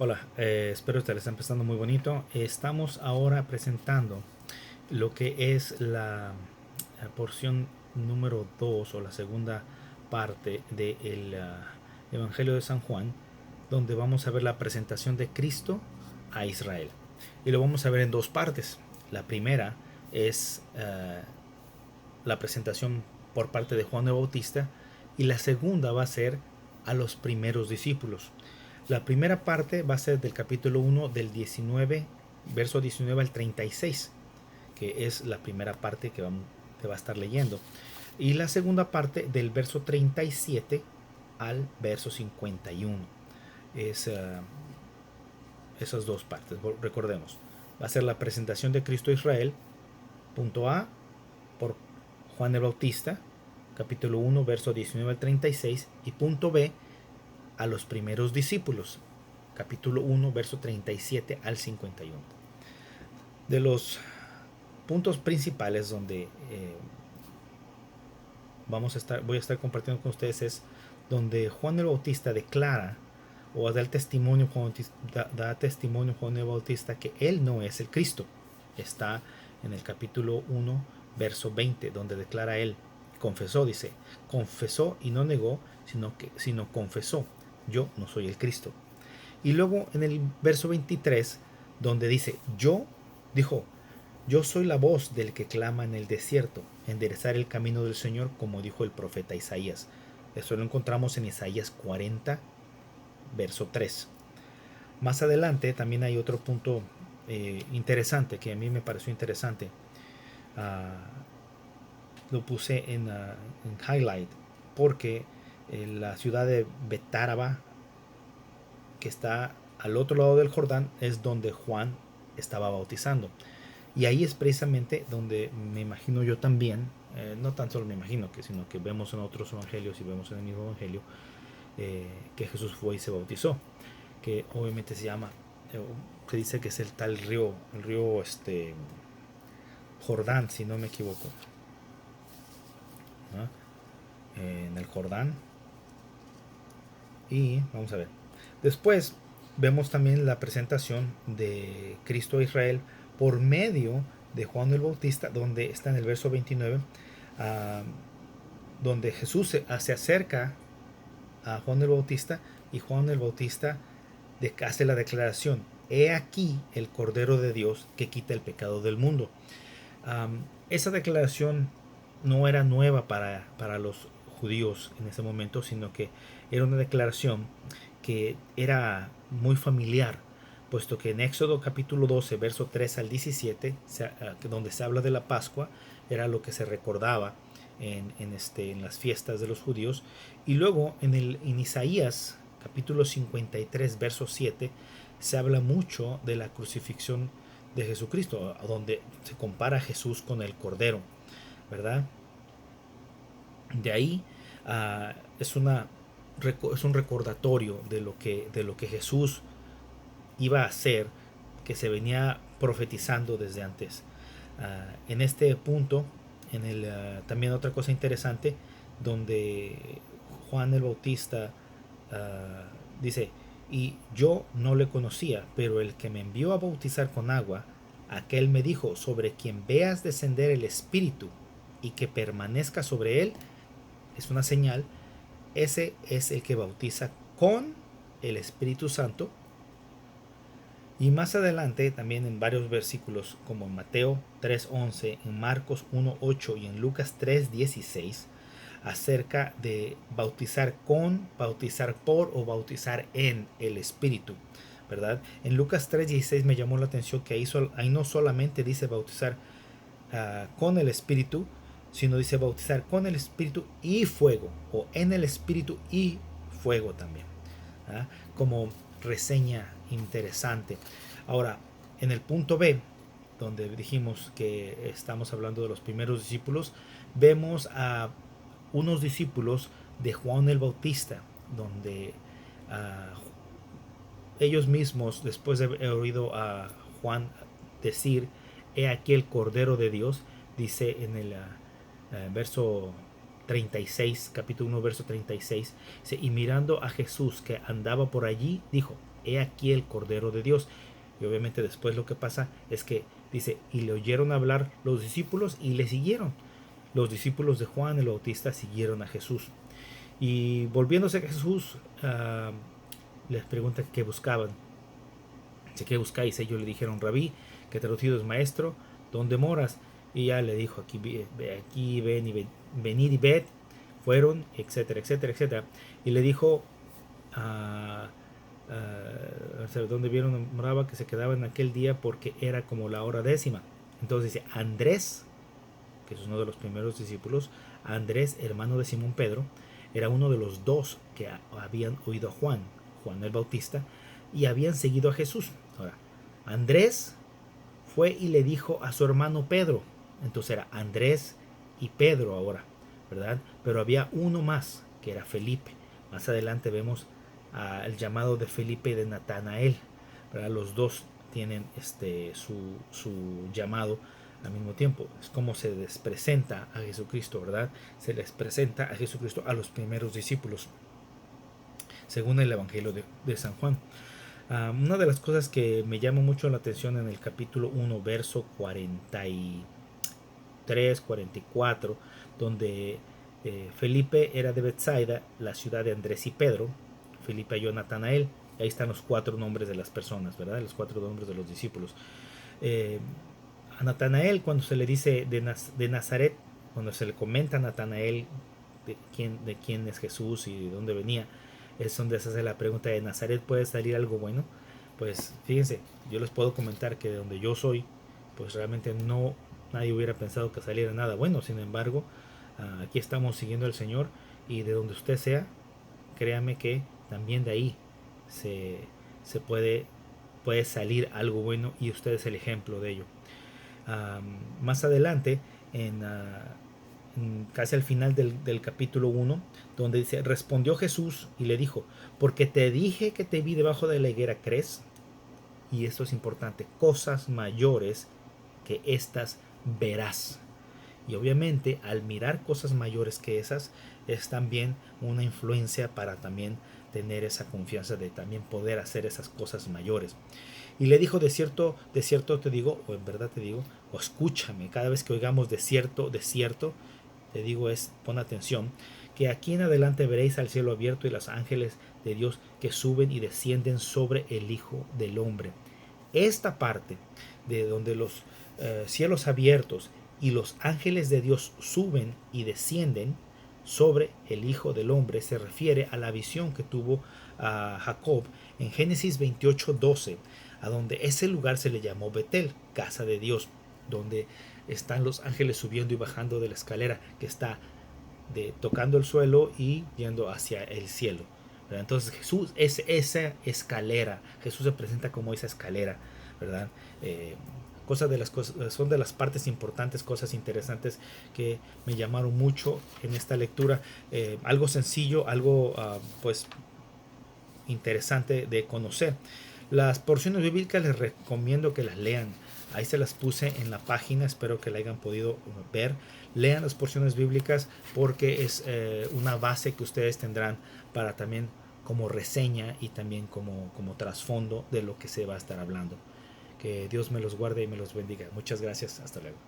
Hola, espero que les esté empezando muy bonito. Estamos ahora presentando lo que es la porción número 2 o la segunda parte del Evangelio de San Juan, donde vamos a ver la presentación de Cristo a Israel. Y lo vamos a ver en dos partes. La primera es la presentación por parte de Juan el Bautista y la segunda va a ser a los primeros discípulos. La primera parte va a ser del capítulo 1 del 19, verso 19 al 36, que es la primera parte que va a estar leyendo. Y la segunda parte del verso 37 al verso 51. Es, esas dos partes, recordemos. Va a ser la presentación de Cristo a Israel, punto A, por Juan el Bautista, capítulo 1, verso 19 al 36, y punto B, a los primeros discípulos, capítulo 1, verso 37 al 51. De los puntos principales donde voy a estar compartiendo con ustedes es donde Juan el Bautista declara o da testimonio Juan el Bautista que él no es el Cristo. Está en el capítulo 1, verso 20, donde declara él, dice, confesó y no negó, sino confesó, yo no soy el Cristo. Y luego en el verso 23, donde dice, dijo, yo soy la voz del que clama en el desierto, enderezar el camino del Señor, como dijo el profeta Isaías. Eso lo encontramos en Isaías 40, verso 3. Más adelante también hay otro punto interesante, que a mí me pareció interesante. Lo puse en highlight, porque la ciudad de Betáraba, que está al otro lado del Jordán, es donde Juan estaba bautizando. Y ahí es precisamente donde me imagino yo también, no tan solo me imagino, sino que vemos en otros evangelios y vemos en el mismo evangelio, que Jesús fue y se bautizó, que obviamente se llama, se dice que es el tal río, Jordán, si no me equivoco, ¿no? En el Jordán. Y vamos a ver. Después vemos también la presentación de Cristo a Israel por medio de Juan el Bautista, donde está en el verso 29, uh, donde Jesús se acerca a Juan el Bautista y Juan el Bautista hace la declaración, he aquí el Cordero de Dios que quita el pecado del mundo. Esa declaración no era nueva para los judíos en ese momento, sino que era una declaración que era muy familiar, puesto que en Éxodo capítulo 12, verso 3 al 17, donde se habla de la Pascua, era lo que se recordaba en las fiestas de los judíos. Y luego en Isaías capítulo 53, verso 7, se habla mucho de la crucifixión de Jesucristo, donde se compara a Jesús con el Cordero, ¿verdad? De ahí es un recordatorio de lo que Jesús iba a hacer, que se venía profetizando desde antes. En este punto, también otra cosa interesante, donde Juan el Bautista dice, y yo no le conocía, pero el que me envió a bautizar con agua, aquel me dijo, sobre quien veas descender el Espíritu y que permanezca sobre él, es una señal, ese es el que bautiza con el Espíritu Santo. Y más adelante, también en varios versículos, como en Mateo 3:11, en Marcos 1:8 y en Lucas 3:16, acerca de bautizar con, bautizar por o bautizar en el Espíritu, ¿verdad? En Lucas 3:16 me llamó la atención que ahí no solamente dice bautizar con el Espíritu, sino dice bautizar con el Espíritu y fuego, o en el Espíritu y fuego también, ¿ah? Como reseña interesante. Ahora, en el punto B, donde dijimos que estamos hablando de los primeros discípulos, vemos a unos discípulos de Juan el Bautista, donde ellos mismos, después de haber oído a Juan decir, he aquí el Cordero de Dios, dice en el verso 36, capítulo 1, verso 36, dice, y mirando a Jesús que andaba por allí, dijo, he aquí el Cordero de Dios. Y obviamente después lo que pasa es que dice, y le oyeron hablar los discípulos y le siguieron. Los discípulos de Juan el Bautista siguieron a Jesús. Y volviéndose a Jesús, les pregunta qué buscaban. Dice, ¿qué buscáis? Ellos le dijeron, Rabí, que traducido es maestro, ¿dónde moras? Y ya le dijo, aquí ven y venid y ved. Fueron, etcétera, etcétera, etcétera. Y le dijo, ¿dónde vieron moraba? Que se quedaba en aquel día porque era como la hora décima. Entonces dice, Andrés, que es uno de los primeros discípulos, Andrés, hermano de Simón Pedro, era uno de los dos que habían oído a Juan el Bautista, y habían seguido a Jesús. Ahora, Andrés fue y le dijo a su hermano Pedro. Entonces era Andrés y Pedro ahora, ¿verdad? Pero había uno más, que era Felipe. Más adelante vemos el llamado de Felipe y de Natanael, ¿verdad? Los dos tienen su llamado al mismo tiempo. Es como se les presenta a Jesucristo, ¿verdad? Se les presenta a Jesucristo a los primeros discípulos, según el Evangelio de San Juan. Una de las cosas que me llama mucho la atención en el capítulo 1, verso 43, 44, donde Felipe era de Bethsaida, la ciudad de Andrés y Pedro. Felipe halló a Natanael. Ahí están los 4 nombres de las personas, ¿verdad? Los 4 nombres de los discípulos. A Natanael, cuando se le dice de Nazaret, cuando se le comenta a Natanael de quién es Jesús y de dónde venía, es donde se hace la pregunta, ¿de Nazaret puede salir algo bueno? Pues fíjense, yo les puedo comentar que de donde yo soy, pues realmente nadie hubiera pensado que saliera nada bueno. Sin embargo, aquí estamos siguiendo al Señor, y de donde usted sea, créame que también de ahí se puede salir algo bueno, y usted es el ejemplo de ello. Más adelante, casi al final del capítulo 1, donde dice, respondió Jesús y le dijo, porque te dije que te vi debajo de la higuera, ¿crees? Y esto es importante, cosas mayores que estas verás. Y obviamente al mirar cosas mayores que esas, es también una influencia para también tener esa confianza de también poder hacer esas cosas mayores. Y le dijo, de cierto te digo, o en verdad te digo, o escúchame, cada vez que oigamos de cierto, te digo, pon atención, que aquí en adelante veréis al cielo abierto y los ángeles de Dios que suben y descienden sobre el Hijo del Hombre. Esta parte de donde los cielos abiertos y los ángeles de Dios suben y descienden sobre el Hijo del Hombre se refiere a la visión que tuvo Jacob en Génesis 28:12, a donde ese lugar se le llamó Betel, casa de Dios, donde están los ángeles subiendo y bajando de la escalera que está tocando el suelo y yendo hacia el cielo. ¿Verdad? Entonces Jesús es esa escalera, Jesús se presenta como esa escalera, ¿verdad? Son de las partes importantes, cosas interesantes que me llamaron mucho en esta lectura. Algo sencillo, algo pues interesante de conocer. Las porciones bíblicas les recomiendo que las lean. Ahí se las puse en la página, espero que la hayan podido ver. Lean las porciones bíblicas porque es una base que ustedes tendrán para también como reseña y también como trasfondo de lo que se va a estar hablando. Que Dios me los guarde y me los bendiga. Muchas gracias. Hasta luego.